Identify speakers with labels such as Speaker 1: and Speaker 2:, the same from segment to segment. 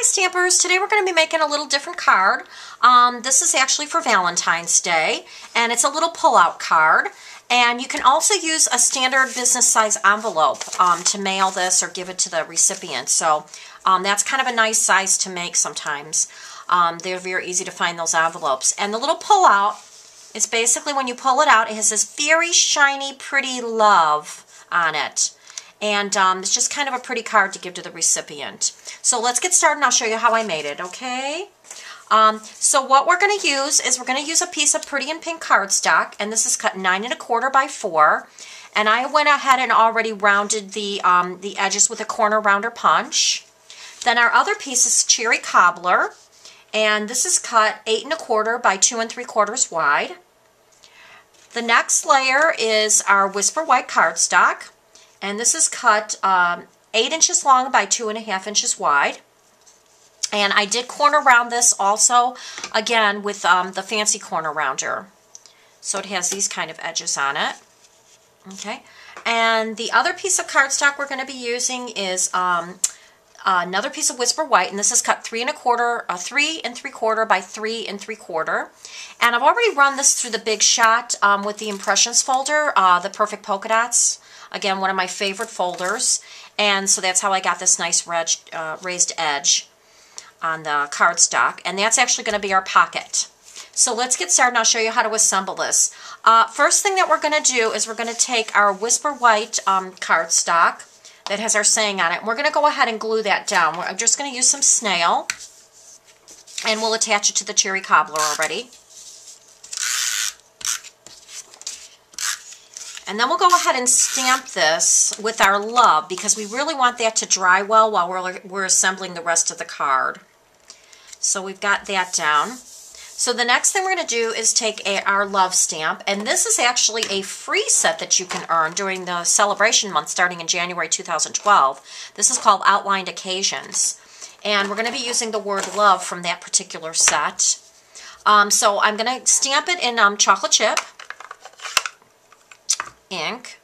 Speaker 1: Stampers, today we're going to be making a little different card. This is actually for Valentine's Day, and it's a little pull-out card. And you can also use a standard business size envelope to mail this or give it to the recipient. So that's kind of a nice size to make sometimes. They're very easy to find, those envelopes. And the little pull-out is basically when you pull it out, it has this very shiny, pretty love on it. And it's just kind of a pretty card to give to the recipient. So let's get started and I'll show you how I made it, okay? So what we're going to use is we're going to use a piece of Pretty in Pink cardstock, and this is cut 9 1/4 by 4. And I went ahead and already rounded the edges with a corner rounder punch. Then our other piece is Cherry Cobbler, and this is cut 8 1/4 by 2 3/4 wide. The next layer is our Whisper White cardstock, and this is cut 8 inches long by 2 1/2 inches wide. And I did corner round this also, again, with the fancy corner rounder. So it has these kind of edges on it. Okay. And the other piece of cardstock we're going to be using is another piece of Whisper White, and this is cut 3 3/4 by 3 3/4. And I've already run this through the Big Shot with the Impressions folder, the Perfect Polka Dots. Again, one of my favorite folders. And so that's how I got this nice raised edge on the cardstock, and that's actually going to be our pocket. So let's get started and I'll show you how to assemble this. First thing that we're going to do is we're going to take our Whisper White cardstock that has our saying on it, and we're going to go ahead and glue that down. I'm just going to use some snail, and we'll attach it to the Cherry Cobbler already. And then we'll go ahead and stamp this with our love, because we really want that to dry well while we're assembling the rest of the card. So we've got that down. So the next thing we're going to do is take our love stamp, and this is actually a free set that you can earn during the celebration month starting in January 2012. This is called Outlined Occasions, and we're going to be using the word love from that particular set. So I'm going to stamp it in chocolate chip ink.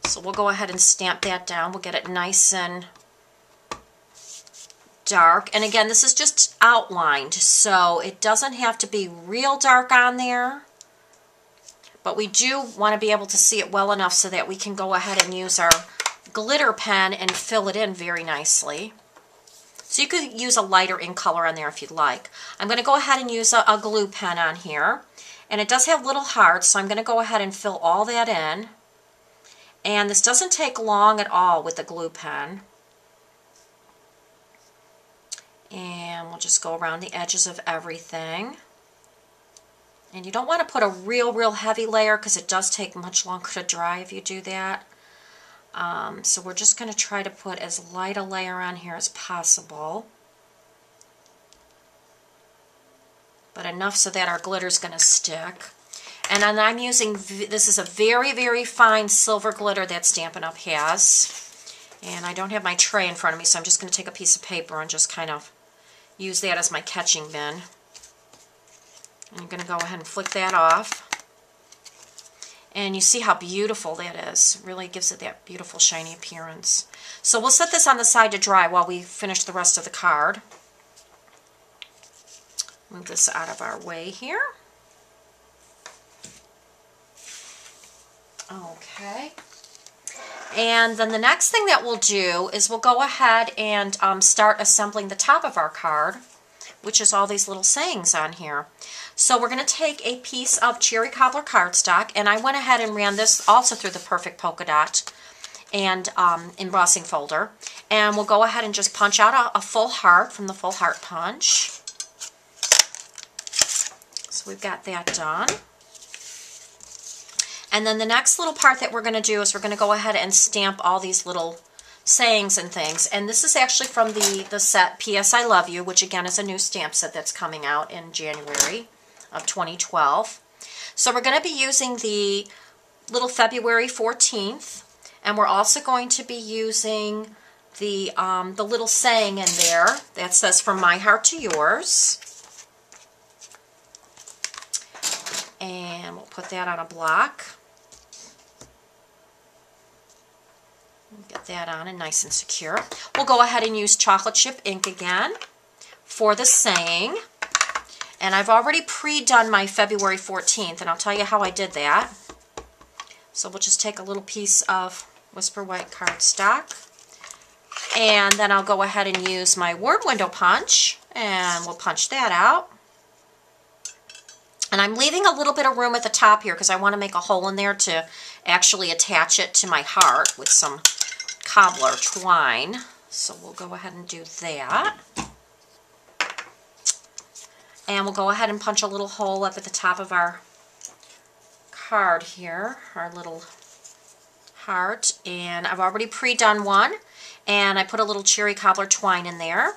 Speaker 1: So we'll go ahead and stamp that down. We'll get it nice and dark. And again, this is just outlined, so it doesn't have to be real dark on there. But we do want to be able to see it well enough so that we can go ahead and use our glitter pen and fill it in very nicely. So you could use a lighter ink color on there if you'd like. I'm going to go ahead and use a glue pen on here. And it does have little hearts, so I'm going to go ahead and fill all that in. And this doesn't take long at all with the glue pen. And we'll just go around the edges of everything. And you don't want to put a real heavy layer, because it does take much longer to dry if you do that. So we're just going to try to put as light a layer on here as possible, but enough so that our glitter is going to stick. And then I'm using, this is a very fine silver glitter that Stampin' Up! Has. And I don't have my tray in front of me, so I'm just going to take a piece of paper and just kind of use that as my catching bin. And I'm going to go ahead and flick that off. And you see how beautiful that is. It really gives it that beautiful shiny appearance. So we'll set this on the side to dry while we finish the rest of the card. Move this out of our way here. Okay. And then the next thing that we'll do is we'll go ahead and start assembling the top of our card, which is all these little sayings on here. So we're going to take a piece of Cherry Cobbler cardstock, and I went ahead and ran this also through the Perfect Polka Dot and embossing folder. And we'll go ahead and just punch out a full heart from the Full Heart Punch. So we've got that done. And then the next little part that we're going to do is we're going to go ahead and stamp all these little sayings and things. And this is actually from the set P.S. I Love You, which again is a new stamp set that's coming out in January of 2012. So we're going to be using the little February 14th, and we're also going to be using the little saying in there that says From My Heart to Yours. And we'll put that on a block. Get that on and nice and secure. We'll go ahead and use chocolate chip ink again. for the saying. And I've already pre-done my February 14th, and I'll tell you how I did that. So we'll just take a little piece of Whisper White cardstock, and then I'll go ahead and use my word window punch, and we'll punch that out. And I'm leaving a little bit of room at the top here because I want to make a hole in there to actually attach it to my heart with some cobbler twine. So we'll go ahead and do that. And we'll go ahead and punch a little hole up at the top of our card here, our little heart. And I've already pre-done one, and I put a little cherry cobbler twine in there.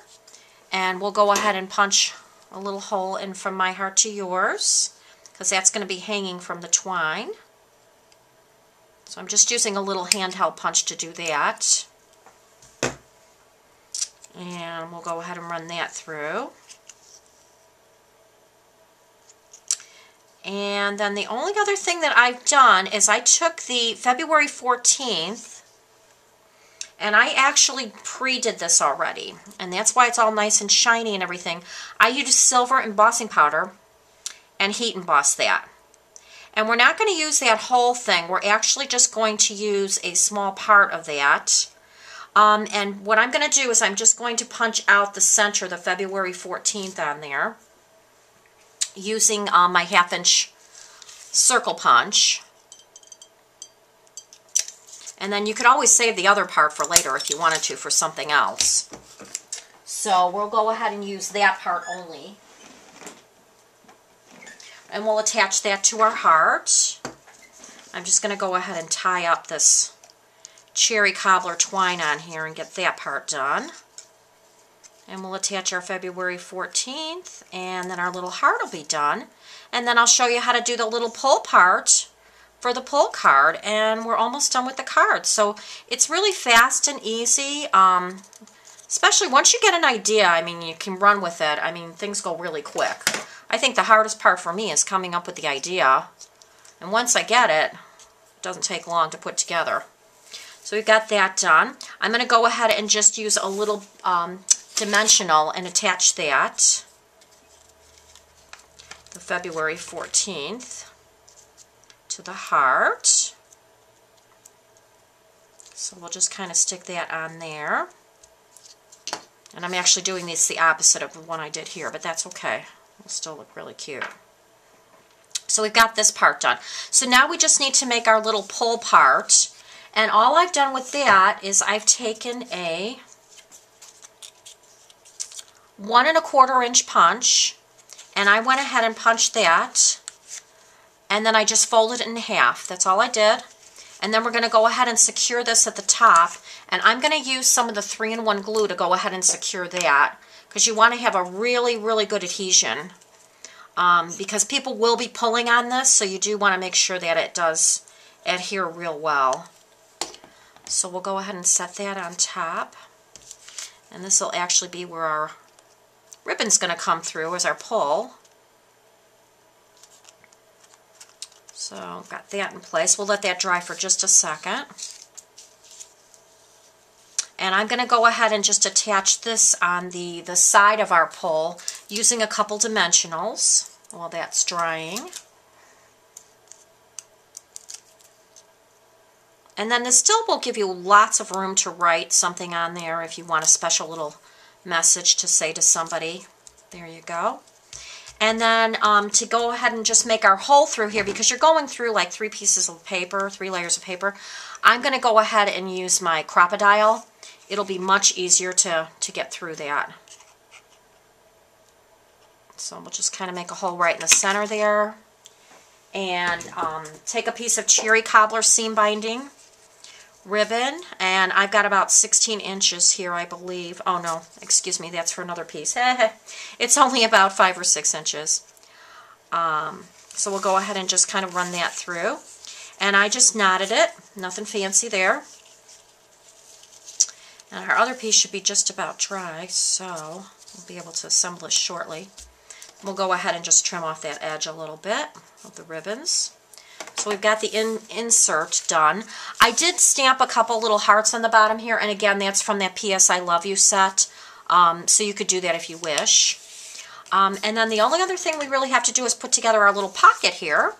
Speaker 1: And we'll go ahead and punch a little hole in from my heart to yours, because that's going to be hanging from the twine. So I'm just using a little handheld punch to do that. And we'll go ahead and run that through. And then the only other thing that I've done is I took the February 14th, and I actually pre-did this already, and that's why it's all nice and shiny and everything. I used silver embossing powder and heat emboss that. And we're not going to use that whole thing. We're actually just going to use a small part of that. And what I'm going to do is I'm just going to punch out the center, the February 14th on there, using my 1/2 inch circle punch. And then you could always save the other part for later if you wanted to for something else. So we'll go ahead and use that part only. And we'll attach that to our heart. I'm just going to go ahead and tie up this cherry cobbler twine on here and get that part done. And we'll attach our February 14th, and then our little heart will be done. And then I'll show you how to do the little pull part for the pull card, and we're almost done with the card. So it's really fast and easy, especially once you get an idea. I mean, you can run with it. I mean, things go really quick. I think the hardest part for me is coming up with the idea, and once I get it, it doesn't take long to put together. So we've got that done. I'm going to go ahead and just use a little dimensional and attach that, the February 14th, to the heart. So we'll just kind of stick that on there. And I'm actually doing this the opposite of the one I did here, but that's okay. It'll still look really cute. So we've got this part done. So now we just need to make our little pull part. And all I've done with that is I've taken a 1 1/4 inch punch, and I went ahead and punched that, and then I just folded it in half. That's all I did. And then we're going to go ahead and secure this at the top, and I'm going to use some of the 3-in-1 glue to go ahead and secure that, because you want to have a really, really good adhesion, because people will be pulling on this, so you do want to make sure that it does adhere real well. So we'll go ahead and set that on top, and this will actually be where our ribbon's going to come through as our pull. So got that in place. We'll let that dry for just a second. And I'm going to go ahead and just attach this on the side of our pull using a couple dimensionals while that's drying. And then this still will give you lots of room to write something on there if you want a special little message to say to somebody. There you go. And then to go ahead and just make our hole through here, because you're going through like 3 pieces of paper, 3 layers of paper, I'm going to go ahead and use my Crop-A-Dile. It'll be much easier to get through that. So we'll just kind of make a hole right in the center there. And take a piece of cherry cobbler seam binding ribbon, and I've got about 16 inches here, I believe. Oh no, excuse me, that's for another piece. It's only about 5 or 6 inches. So we'll go ahead and just kind of run that through. And I just knotted it, nothing fancy there. And our other piece should be just about dry, so we'll be able to assemble it shortly. We'll go ahead and just trim off that edge a little bit of the ribbons. So we've got the insert done. I did stamp a couple little hearts on the bottom here, and again, that's from that P.S. I Love You set. So you could do that if you wish. And then the only other thing we really have to do is put together our little pocket here.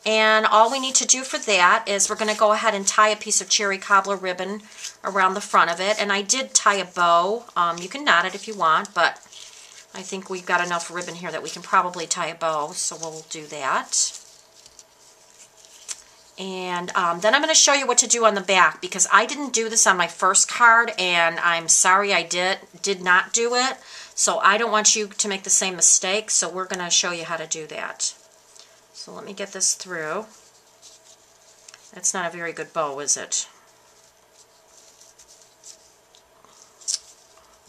Speaker 1: And all we need to do for that is we're going to go ahead and tie a piece of cherry cobbler ribbon around the front of it. And I did tie a bow. You can knot it if you want, but I think we've got enough ribbon here that we can probably tie a bow, so we'll do that. And then I'm going to show you what to do on the back, because I didn't do this on my first card, and I'm sorry I did not do it. So I don't want you to make the same mistake, so we're going to show you how to do that. So let me get this through. That's not a very good bow, is it?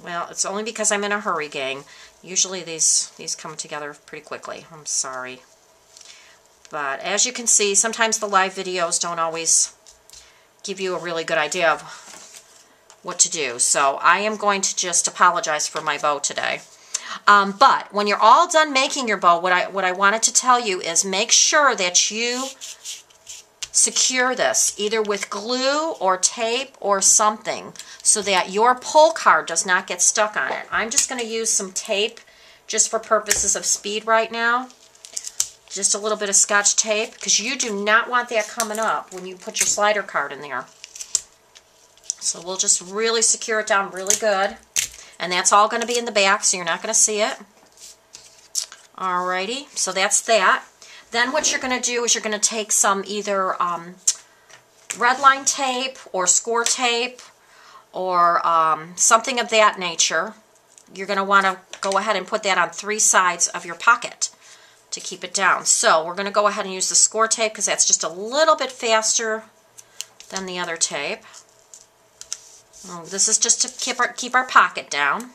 Speaker 1: Well, it's only because I'm in a hurry, gang. Usually these come together pretty quickly. I'm sorry. But as you can see, sometimes the live videos don't always give you a really good idea of what to do. So I am going to just apologize for my bow today. But when you're all done making your bow, what I wanted to tell you is make sure that you secure this either with glue or tape or something so that your pull card does not get stuck on it. I'm just going to use some tape just for purposes of speed right now. Just a little bit of Scotch tape, because you do not want that coming up when you put your slider card in there. So we'll just really secure it down really good. And that's all going to be in the back, so you're not going to see it. Alrighty, so that's that. Then what you're going to do is you're going to take some either red line tape or score tape or something of that nature. You're going to want to go ahead and put that on 3 sides of your pocket to keep it down. So we're going to go ahead and use the score tape because that's just a little bit faster than the other tape. This is just to keep our pocket down.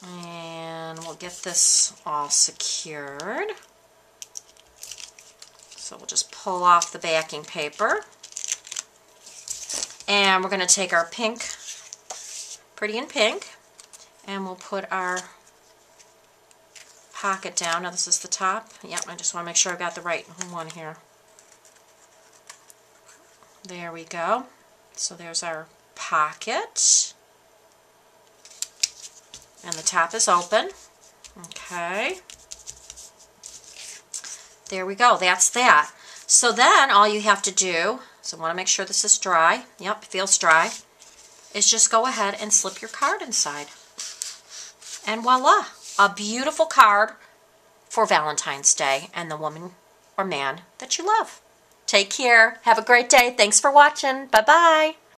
Speaker 1: And we'll get this all secured. So we'll just pull off the backing paper. And we're going to take our pink, Pretty in Pink, and we'll put our pocket down. Now this is the top. Yep, I just want to make sure I've got the right one here. There we go. So there's our pocket. And the top is open. Okay. There we go. That's that. So then all you have to do, so I want to make sure this is dry. Yep, it feels dry. Is just go ahead and slip your card inside. And voila, a beautiful card for Valentine's Day and the woman or man that you love. Take care. Have a great day. Thanks for watching. Bye-bye.